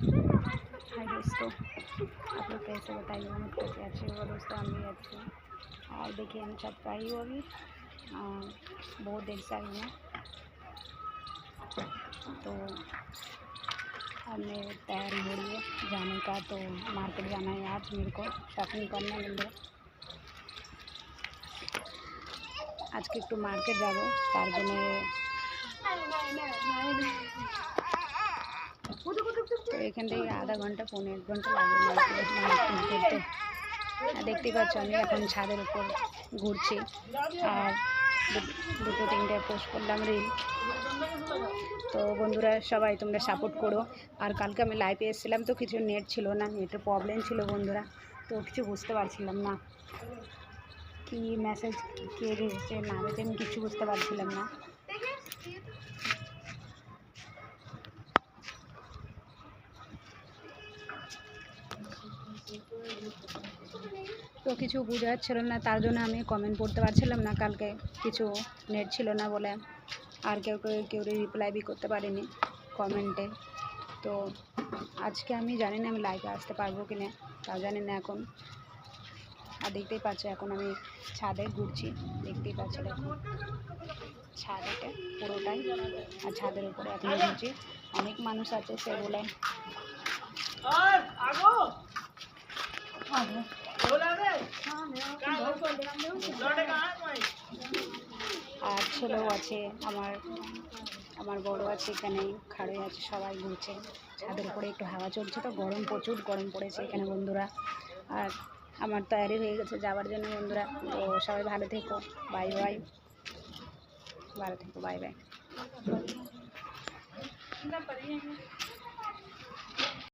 हाय दोस्तों, आप लोग कैसे बताइए। उम्मीद कैसे अच्छे होगा दोस्तों, हम भी अच्छे हैं। और देखिए हम छत पर आई हूँ अभी, बहुत देर से आई हूँ। तो हमें तैयारी हो रही है जाने का, तो मार्केट जाना है आज मेरे को, शॉपिंग करने मिले। आज के একটু মার্কেট যাব, তার জন্য তো এখান থেকে আধা ঘন্টা 1.5 ঘন্টা লাগে মার্কেট করতে। দেখতেই পাচ্ছ আমি এখন ছাদের উপর ঘুরছি, আর দুটো তিনটে পোস্ট করলাম রিল। তো বন্ধুরা সবাই তোমরা সাপোর্ট করো। আর কালকে আমি লাইভে এসেছিলাম, তো কিছু নেট ছিল না, নেটের প্রবলেম ছিল বন্ধুরা, তো কিছু বুঝতে পারছিলাম না কি মেসেজ কে দিয়েছে না দিয়েছে, আমি কিছু বুঝতে পারছিলাম না। তো কিছু বোঝা যাচ্ছিল না, তার জন্য আমি কমেন্ট পড়তে পারছিলাম না কালকে, কিছু নেট ছিল না বলে। আর কেউ রিপ্লাই বি করতে পারিনি কমেন্টে। তো আজকে আমি জানি না আমি লাইভে আসতে পারবো কি না, তাও জানি না এখন। আর দেখতেই পাচ্ছ এখন আমি ছাদে ঘুরছি, দেখতেই পাচ্ছ দেখো ছাদ এটা পুরোটাই, আর ছাদের উপরে এখন ঘুরছি। অনেক মানুষ আছে সেগুলো আর ছেলেও আছে, আমার বড় আছে, এখানে খাড়ে আছে, সবাই ঘুরছে ছাদের উপরে। একটু হাওয়া চলছে, তো গরম প্রচুর গরম পড়েছে এখানে বন্ধুরা। আর আমার তৈরি হয়ে গেছে যাওয়ার জন্য বন্ধুরা। তো সবাই ভালো থেকো, বাই বাই, ভালো থেকো, বাই বাই।